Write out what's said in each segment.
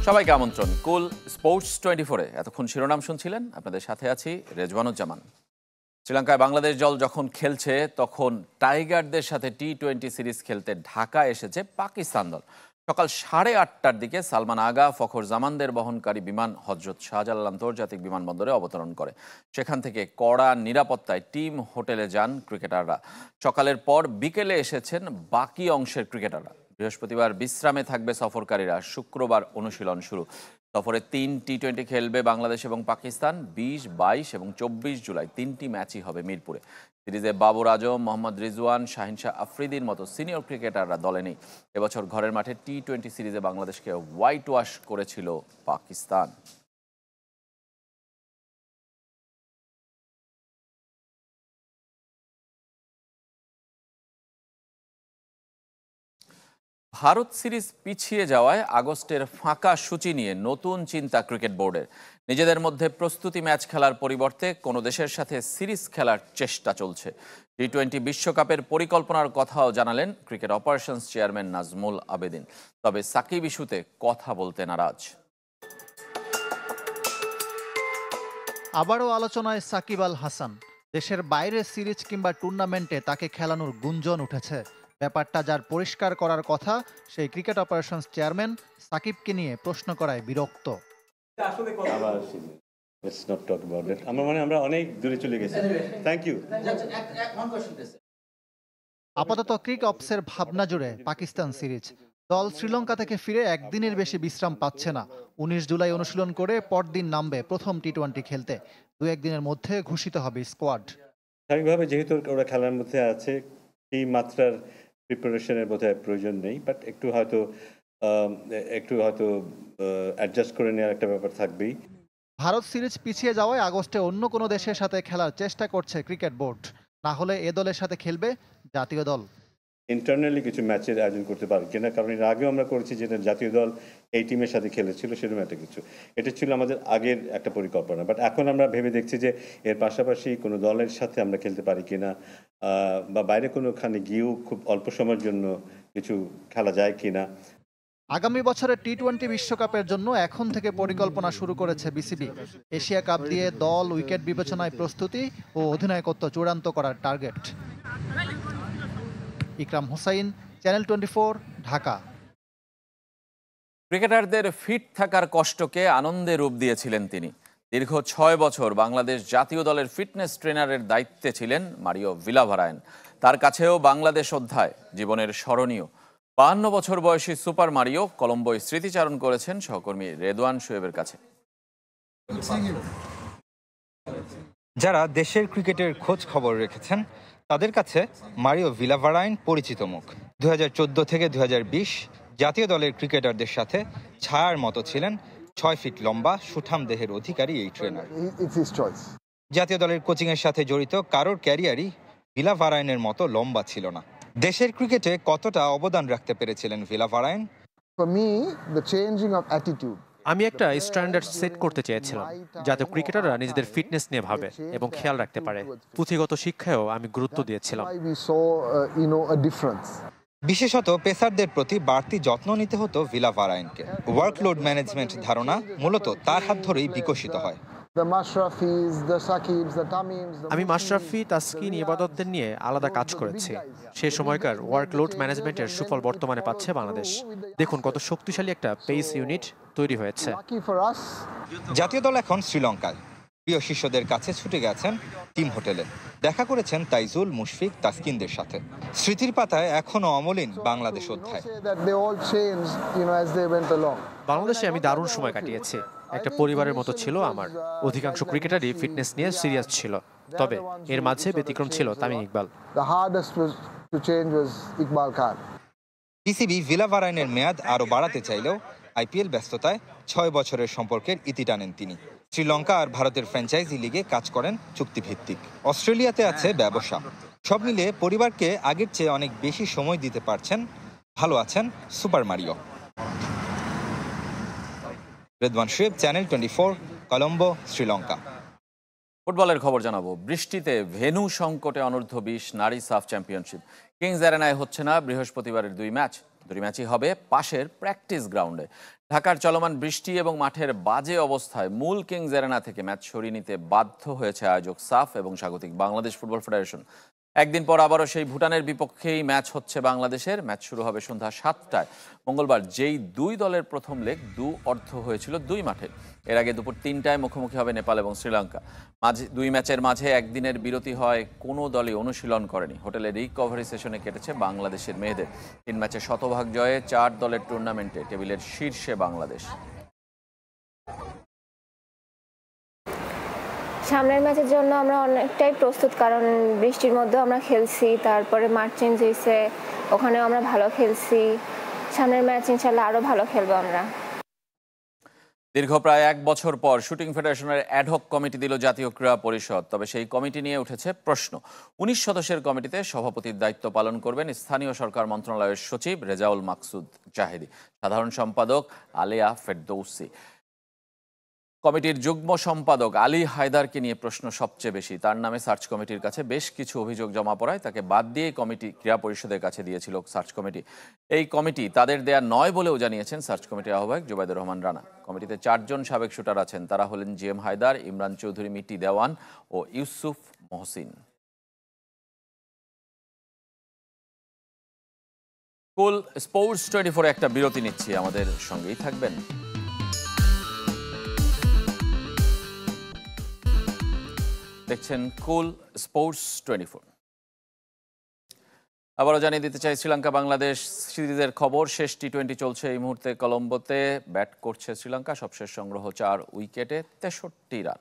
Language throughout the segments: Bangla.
সবাইকে আমন্ত্রণ কুল স্পোর্টস 24-এ। এতক্ষণ শিরোনাম শুনছিলেন, আপনাদের সাথে আছি রেজওয়ানুজ্জামান। শ্রীলঙ্কায় বাংলাদেশ দল যখন খেলছে তখন টাইগারদের সাথে টি-20 সিরিজ খেলতে ঢাকা এসেছে পাকিস্তান দল। সকাল 8:30টার দিকে সালমান আগা, ফখর জামানদের বহনকারী বিমান হজরত শাহজালাল আন্তর্জাতিক বিমানবন্দরে অবতরণ করে। সেখান থেকে কড়া নিরাপত্তায় টিম হোটেলে যান ক্রিকেটাররা। সকালের পর বিকেলে এসেছেন বাকি অংশের ক্রিকেটাররা। বৃহস্পতিবার বিশ্রামে থাকবে সফরকারীরা। শুক্রবার অনুশীলন শুরু। সফরে 3 টি-20 খেলবে বাংলাদেশ এবং পাকিস্তান। 20, 22 এবং 24 জুলাই 3টি ম্যাচই হবে মিরপুরে। সিরিজে বাবর আজম, মোহাম্মদ রিজওয়ান, শাহিন শাহ আফ্রিদির মতো সিনিয়র ক্রিকেটাররা দলে নেই। এবছর ঘরের মাঠে টি-20 সিরিজে বাংলাদেশকে হোয়াইট ওয়াশ করেছিল পাকিস্তান। ভারত সিরিজ পিছিয়ে যাওয়ায় আগস্টের ফাঁকা সূচি নিয়ে নতুন চিন্তা ক্রিকেট বোর্ডের। নিজেদের মধ্যে প্রস্তুতি ম্যাচ খেলার পরিবর্তে কোনো দেশের সাথে সিরিজ খেলার চেষ্টা চলছে। টি-20 বিশ্বকাপের পরিকল্পনার কথাও জানালেন cricket operations chairman Nazmul Abedin. তবে সাকিব ইস্যুতে কথা বলতে নারাজ। আবারও আলোচনায় সাকিব আল হাসান। দেশের বাইরে সিরিজ কিংবা টুর্নামেন্টে তাকে খেলানোর গুঞ্জন উঠেছে। ব্যাপারটা যার পরিষ্কার করার কথা সেই ক্রিকেট অপারেশনস চেয়ারম্যান সাকিবকে নিয়ে প্রশ্ন করায় বিরক্ত। আমরা অনেক দূরে চলে গেছি। Thank you. আপাতত ক্রিক অপসের ভাবনা জুড়ে পাকিস্তান সিরিজ। দল শ্রীলঙ্কা থেকে ফিরে একদিনের বেশি বিশ্রাম পাচ্ছে না। 19 জুলাই অনুশীলন করে পরদিন নামবে প্রথম টি-20 খেলতে। 2-1 দিনের মধ্যে ঘোষিত হবে স্কোয়াড। স্বাভাবিকভাবে যেহেতু ওরা খেলার মধ্যে আছে, এই মাত্রার প্রিপারেশনের বোধহয় প্রয়োজন নেই, বাট একটু হয়তো অ্যাডজাস্ট করে নেওয়ার একটা ব্যাপার থাকবেই। ভারত সিরিজ পিছিয়ে যাওয়ায় আগস্টে অন্য কোনো দেশের সাথে খেলার চেষ্টা করছে ক্রিকেট বোর্ড। না হলে এ দলের সাথে খেলবে জাতীয় দল। ইন্টারনালি কিছু ম্যাচের আয়োজন করতে পারি কিনা, কারণ এর আগেও আমরা করেছি যেটা জাতীয় দল এই টিমের সাথে খেলেছিল, সেরকম একটা কিছু। এটা ছিল আমাদের আগের একটা পরিকল্পনা, বাট এখন আমরা ভেবে দেখছি যে এর পাশাপাশি কোনো দলের সাথে আমরা খেলতে পারি কিনা, বা বাইরে কোনোখানে গিয়েও খুব অল্প সময়ের জন্য কিছু খেলা যায় কিনা। আগামী বছরের টি-20 বিশ্বকাপের জন্য এখন থেকে পরিকল্পনা শুরু করেছে বিসিবি। এশিয়া কাপ দিয়ে দল, উইকেট বিবেচনায় প্রস্তুতি ও অধিনায়কত্ব চূড়ান্ত করার টার্গেট। ইকরাম হোসাইন, চ্যানেল 24, ঢাকা। ক্রিকেটারদের ফিট থাকার কষ্টকে আনন্দে রূপ দিয়েছিলেন তিনি। দীর্ঘ 6 বছর বাংলাদেশ জাতীয় দলের ফিটনেস ট্রেনারের দায়িত্বে ছিলেন মারিও ভিলাভারায়ন। তার কাছেও বাংলাদেশ অধ্যায় জীবনের স্মরণীয়। 52 বছর বয়সী সুপার মারিও কলম্বোয় স্মৃতিচারণ করেছেন সহকর্মী রেদওয়ান শোয়েবের কাছে। যারা দেশের ক্রিকেটের খোঁজ খবর রেখেছেন তাদের কাছে মারিও ভিলাভারায়ন পরিচিত মুখ। 2014 থেকে 2020 জাতীয় দলের ক্রিকেটারদের সাথে ছায়ার মতো ছিলেন 6 ফিট লম্বা সুঠাম দেহের অধিকারী এই ট্রেনার। জাতীয় দলের কোচিংয়ের সাথে জড়িত কারোর ক্যারিয়ারই ভিলাভারায়নের মতো লম্বা ছিল না। দেশের ক্রিকেটে কতটা অবদান রাখতে পেরেছিলেন ভিলাভারায়ন? আমি একটা স্ট্যান্ডার্ড সেট করতে চেয়েছিলাম যাতে ক্রিকেটাররা নিজেদের ফিটনেস নিয়ে ভাবে এবং খেয়াল রাখতে পারে। পুঁথিগত শিক্ষায়ও আমি গুরুত্ব দিয়েছিলাম। বিশেষত পেসারদের প্রতি বাড়তি যত্ন নিতে হতো ভিলাভারায়নকে। ওয়ার্কলোড ম্যানেজমেন্ট ধারণা মূলত তার হাত ধরেই বিকশিত হয়। আমি মাশরাফি, তাসকিন, ইবাদতদের নিয়ে আলাদা কাজ করেছি। সেই সময়কার ওয়ার্কলোড ম্যানেজমেন্টের সুফল বর্তমানে পাচ্ছে বাংলাদেশ। দেখুন কত শক্তিশালী একটা পেস ইউনিট তৈরি হয়েছে। জাতীয় দল এখন শ্রীলঙ্কায়। প্রিয় শিষ্যদের কাছে ছুটে গেছেন টিম হোটেলে। দেখা করেছেন তাইজুল, মুশফিক, তাসকিনদের সাথে। স্মৃতির পাতায় এখনো অমলিন বাংলাদেশ অধ্যায়। বাংলাদেশে আমি দারুণ সময় কাটিয়েছি। একটা পরিবারের মতো ছিল আমার। অধিকাংশ ক্রিকেটারই ফিটনেস নিয়ে সিরিয়াস ছিল, তবে এর মাঝে ব্যতিক্রম ছিল তামিম ইকবাল। বিসিবি ভিলাভারায়নের মেয়াদ আরও বাড়াতে চাইলেও আইপিএল ব্যস্ততায় 6 বছরের সম্পর্কের ইতি টানেন তিনি। শ্রীলঙ্কা আর ভারতের ফ্র্যাঞ্চাইজি লিগে কাজ করেন চুক্তিভিত্তিক। অস্ট্রেলিয়াতে আছে ব্যবসা। সব মিলিয়ে পরিবারকে আগের চেয়ে অনেক বেশি সময় দিতে পারছেন। ভালো আছেন super Mario. Redwan Shoaib, channel 24, Colombo, Sri Lanka. ফুটবলের খবর জানাবো। বৃষ্টিতে ভেন্যু সংকটে অনূর্ধ্ব-20 নারী সাফ চ্যাম্পিয়নশিপ কিংস অ্যারেনায় হচ্ছে না বৃহস্পতিবারের দুই ম্যাচই হবে পাশের প্র্যাকটিস গ্রাউন্ডে। ঢাকার চলমান বৃষ্টি এবং মাঠের বাজে অবস্থায় মূল কিংস অ্যারেনা থেকে ম্যাচ সরিয়ে নিতে বাধ্য হয়েছে আয়োজক সাফ এবং স্বাগতিক বাংলাদেশ ফুটবল ফেডারেশন। একদিন পর আবারও সেই ভুটানের বিপক্ষেই ম্যাচ হচ্ছে বাংলাদেশের। ম্যাচ শুরু হবে সন্ধ্যা 7টায় মঙ্গলবার। যেই দুই দলের প্রথম লেগ অর্ধ হয়েছিল দুই মাঠে। এর আগে দুপুর 3টায় মুখোমুখি হবে নেপাল এবং শ্রীলঙ্কা। দুই ম্যাচের মাঝে একদিনের বিরতি হয়, কোনো দলই অনুশীলন করেনি। হোটেলে রিকভারি সেশনে কেটেছে বাংলাদেশের মেয়েদের। 3 ম্যাচে শতভাগ জয়ে 4 দলের টুর্নামেন্টে টেবিলের শীর্ষে বাংলাদেশ। সামনের ম্যাচের জন্য আমরা অনেকটাই প্রস্তুত, কারণ বৃষ্টির মধ্যেও আমরা খেলছি, তারপরে মাঠ চেঞ্জ হয়েছে, ওখানেও আমরা ভালো খেলছি। সামনের ম্যাচ ইনশাল্লাহ আরও ভালো খেলবো আমরা। দীর্ঘ প্রায় 1 বছর পর শুটিং ফেডারেশনের অ্যাডহক কমিটি দিল জাতীয় ক্রীড়া পরিষদ। তবে সেই কমিটি নিয়ে উঠেছে প্রশ্ন। 19 সদস্যের কমিটিতে সভাপতির দায়িত্ব পালন করবেন স্থানীয় সরকার মন্ত্রণালয়ের সচিব রেজাউল মাকসুদ জাহেদি, সাধারণ সম্পাদক আলেয়া ফেরদৌসি। কমিটির যুগ্ম সম্পাদক আলী হায়দারকে নিয়ে প্রশ্ন সবচেয়ে বেশি। তার নামে সার্চ কমিটির কাছে বেশ কিছু অভিযোগ জমা পড়ায় তাকে বাদ দিয়ে কমিটি ক্রীড়া পরিষদের কাছে দিয়েছিল সার্চ কমিটি। এই কমিটি তাদের দেয়া নয় বলেও জানিয়েছেন সার্চ কমিটির আহ্বায়ক জুবাইদুর রহমান রানা। কমিটিতে 4 জন সাবেক শুটার আছেন। তারা হলেন জিএম হায়দার, ইমরান চৌধুরী, মিটি দেওয়ান ও ইউসুফ মহসিন। কুল স্পোর্টস 24 একটা বিরতি নিচ্ছি, আমাদের সঙ্গেই থাকবেন। দেখছেন কুল স্পোর্টস 24। আবারও জানিয়ে দিতে চাই শ্রীলঙ্কা বাংলাদেশ সিরিজের খবর। শেষ টি20 চলছে এই মুহূর্তে কলম্বোতে। ব্যাট করছে শ্রীলঙ্কা। সবশেষ সংগ্রহ 4 উইকেটে 63 রান।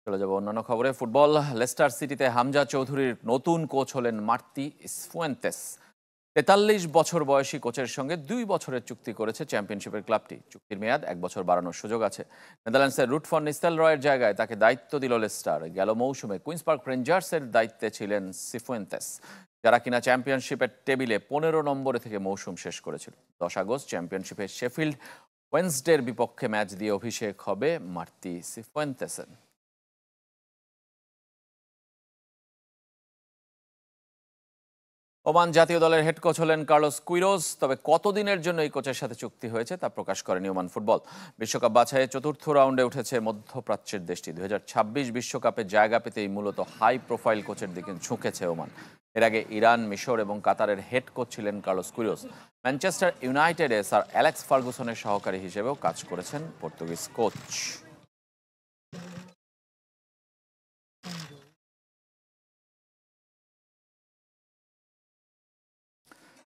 চলে যাব অন্যান্য খবরে। ফুটবল। লেস্টার সিটিতে হামজা চৌধুরীর নতুন কোচ হলেন মার্তি ফুয়েন্তেস। 43 বছর বয়সী কোচের সঙ্গে 2 বছরের চুক্তি করেছে চ্যাম্পিয়নশিপের ক্লাবটি। চুক্তির মেয়াদ 1 বছর বাড়ানোর সুযোগ আছে। নেদারল্যান্ডসের রুট ফর নিস্টেলরয়ের জায়গায় তাকে দায়িত্ব দিল লেস্টার। গেল মৌসুমে কুইন্স পার্ক রেঞ্জার্সের দায়িত্বে ছিলেন সিফুয়েন্তেস, যারা কিনা চ্যাম্পিয়নশিপের টেবিলে 15 নম্বরে থেকে মৌসুম শেষ করেছিল। 10 আগস্ট চ্যাম্পিয়নশিপে শেফিল্ড ওয়েন্সডের বিপক্ষে ম্যাচ দিয়ে অভিষেক হবে মার্তি সিফুয়েন্তেসের। ওমান জাতীয় দলের হেড কোচ হলেন কার্লোস কুইরোজ। তবে কতদিনের জন্য এই কোচের সাথে চুক্তি হয়েছে তা প্রকাশ করেনি ওমান ফুটবল। বিশ্বকাপ বাছাইয়ে 4র্থ রাউন্ডে উঠেছে মধ্যপ্রাচ্যের দেশটি। 2026 বিশ্বকাপে জায়গা পেতেই মূলত হাই প্রোফাইল কোচের দিকে ঝুঁকেছে ওমান। এর আগে ইরান, মিশর এবং কাতারের হেড কোচ ছিলেন কার্লোস কুইরোজ। ম্যানচেস্টার ইউনাইটেডে স্যার অ্যালেক্স ফার্গুসনের সহকারী হিসেবেও কাজ করেছেন পর্তুগিজ কোচ।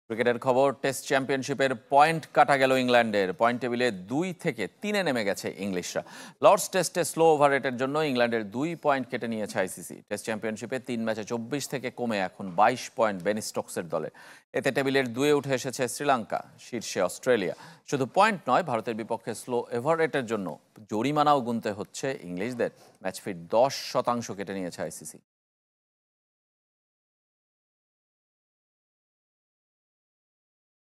ক্রিকেটের খবর। টেস্ট চ্যাম্পিয়নশিপের পয়েন্ট কাটা গেল ইংল্যান্ডের। পয়েন্ট টেবিলে 2 থেকে 3-এ নেমে গেছে ইংলিশরা। লর্ডস টেস্টে স্লো ওভার রেটের জন্য ইংল্যান্ডের 2 পয়েন্ট কেটে নিয়েছে আইসিসি। টেস্ট চ্যাম্পিয়নশিপে 3 ম্যাচে 24 থেকে কমে এখন 22 পয়েন্ট বেন স্টোকসের দলে। এতে টেবিলের 2-এ উঠে এসেছে শ্রীলঙ্কা, শীর্ষে অস্ট্রেলিয়া। শুধু পয়েন্ট নয়, ভারতের বিপক্ষে স্লো ওভার রেটের জন্য জরিমানাও গুনতে হচ্ছে ইংলিশদের। ম্যাচ ফিট 10% কেটে নিয়েছে আইসিসি।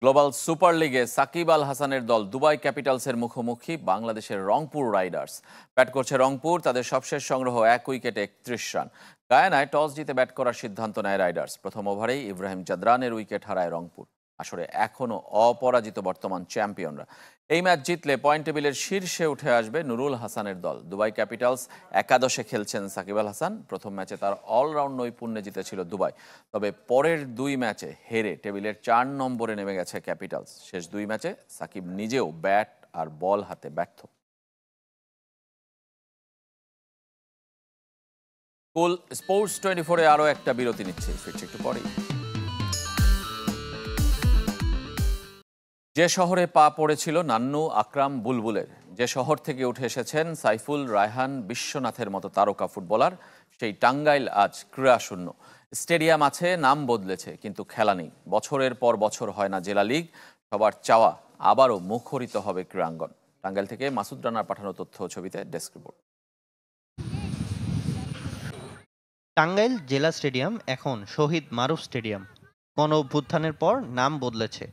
গ্লোবাল সুপার লিগে সাকিব আল হাসানের দল দুবাই ক্যাপিটালসের মুখোমুখি বাংলাদেশের রংপুর রাইডার্স। ব্যাট করছে রংপুর। তাদের সবশেষ সংগ্রহ 1 উইকেটে 31 রান। গায়ানায় টস জিতে ব্যাট করার সিদ্ধান্ত নেয় রাইডার্স। প্রথম ওভারেই ইব্রাহিম জাদরানের উইকেট হারায় রংপুর। আসলে এখনও অপরাজিত বর্তমান চ্যাম্পিয়নরা। এই ম্যাচ জিতলে পয়েন্ট টেবিলের শীর্ষে উঠে আসবে নুরুল হাসানের দল। দুবাই ক্যাপিটালস একাদশে খেলছেন সাকিব আল হাসান। প্রথম ম্যাচে তার অলরাউন্ড নৈপুণ্যে জিতেছিল দুবাই। তবে পরের 2 ম্যাচে হেরে টেবিলের 4 নম্বরে নেমে গেছে ক্যাপিটালস। শেষ 2 ম্যাচে সাকিব নিজেও ব্যাট আর বল হাতে ব্যর্থ। কুল স্পোর্টস 24-এ আরও একটা বিরতি নিচ্ছে, ফিরছে একটু পরেই। যে শহরে পা পড়েছিল নান্নু, আকরাম, বুলবুলের, যে শহর থেকে উঠে এসেছেন সাইফুল, রায়হান, বিশ্বনাথের মতো তারকা ফুটবলার, সেই টাঙ্গাইল আজ ক্রীড়াশূন্য। স্টেডিয়াম আছে, নাম বদলেছে, কিন্তু খেলা নেই। বছরের পর বছর হয় না জেলা লিগ। সবার চাওয়া আবারও মুখরিত হবে ক্রীড়াঙ্গন। টাঙ্গাইল থেকে মাসুদ রানার পাঠানো তথ্য ও ছবিতে ডেস্ক রিপোর্ট। টাঙ্গাইল জেলা স্টেডিয়াম এখন শহীদ মারুফ স্টেডিয়াম। গণ অভ্যুত্থানের পর নাম বদলেছে,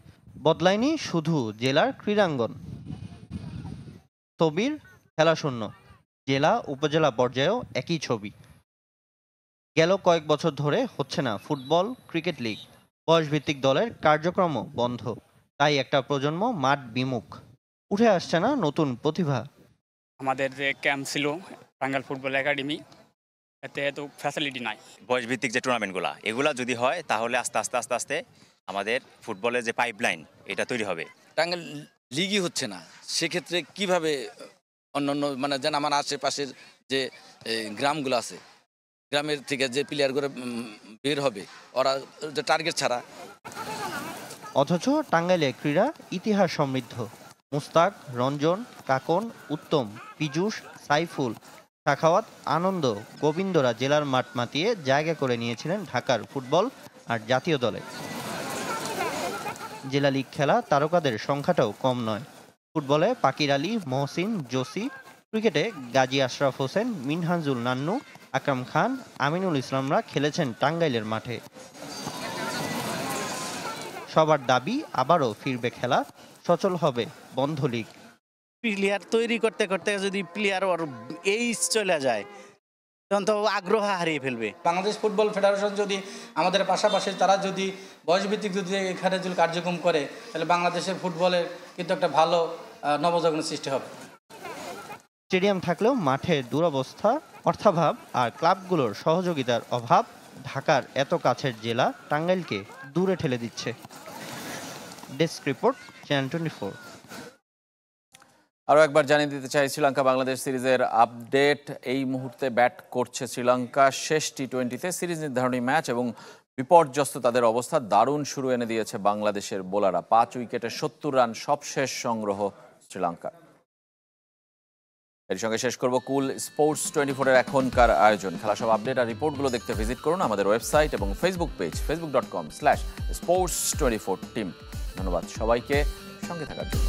বদলায়নি শুধু জেলার ক্রীড়াঙ্গন। তবির খেলাশূন্য, জেলা উপজেলা পর্যায়েও একই ছবি। গেল কয়েক বছর ধরে হচ্ছে না ফুটবল ক্রিকেট লিগ, বয়সভিত্তিক দলের কার্যক্রমও বন্ধ। তাই একটা প্রজন্ম মাঠ বিমুখ, উঠে আসছে না নতুন প্রতিভা। আমাদের যে ক্যাম্প ছিল টাঙ্গাইল ফুটবল একাডেমি, এতে এত ফ্যাসিলিটি নাই। বয়সভিত্তিক যে টুর্নামেন্টগুলো এগুলা যদি হয় তাহলে আস্তে আস্তে আস্তে আস্তে আমাদের ফুটবলের যে পাইপলাইন এটা তৈরি হবে। টাঙ্গাইল লিগই হচ্ছে না, সেক্ষেত্রে কিভাবে অন্যান্য মানে যেন আমার আশেপাশের যে গ্রামগুলো আছে, গ্রামের থেকে যে প্লেয়ারগুলো বের হবে ওরা যে টার্গেট ছাড়া। অথচ টাঙ্গাইলে ক্রীড়া ইতিহাস সমৃদ্ধ। মুস্তাক, রঞ্জন, কাকন, উত্তম, পীযূষ, সাইফুল, সাখাওয়াত, আনন্দ, গোবিন্দরা জেলার মাঠ মাতিয়ে জায়গা করে নিয়েছিলেন ঢাকার ফুটবল আর জাতীয় দলে। জেলা লীগ খেলা তারকাদের সংখ্যাটাও কম নয়। ফুটবলে পাকির আলী, মহসিন, জসি, ক্রিকেটে গাজী আশরাফ হোসেন, মিনহাজুল নান্নু, আকরাম খান, আমিনুল ইসলামরা খেলেছেন টাঙ্গাইলের মাঠে। সবার দাবি আবারও ফিরবে খেলা, সচল হবে বন্ধ লীগ। প্লেয়ার তৈরি করতে করতে যদি প্লেয়ার ওর এইজ চলে যায় তখন তো আগ্রহ হারিয়ে ফেলবে। বাংলাদেশ ফুটবল ফেডারেশন যদি আমাদের পাশাপাশি তারা যদি বয়সভিত্তিক যদি এখানে যদি কার্যক্রম করে তাহলে বাংলাদেশের ফুটবলের কিন্তু একটা ভালো নবজাগরণের সৃষ্টি হবে। স্টেডিয়াম থাকলেও মাঠের দুরবস্থা, অর্থাভাব আর ক্লাবগুলোর সহযোগিতার অভাব ঢাকার এত কাছের জেলা টাঙ্গাইলকে দূরে ঠেলে দিচ্ছে। Desk report, channel 24। আরও একবার জানিয়ে দিতে চাই শ্রীলঙ্কা বাংলাদেশ সিরিজের আপডেট। এই মুহূর্তে ব্যাট করছে শ্রীলঙ্কা। শেষ টি-20তে সিরিজ নির্ধারণী ম্যাচ এবং বিপর্যস্ত তাদের অবস্থা। দারুণ শুরু এনে দিয়েছে বাংলাদেশের বোলাররা। 5 উইকেটে 70 রান সবশেষ সংগ্রহ শ্রীলঙ্কা। এর সঙ্গে শেষ করব কুল স্পোর্টস 24-এর এখনকার আয়োজন। খেলা সব আপডেট আর রিপোর্টগুলো দেখতে ভিজিট করুন আমাদের ওয়েবসাইট এবং ফেসবুক পেজ facebook.com/sports24team। ধন্যবাদ সবাইকে সঙ্গে থাকার জন্য।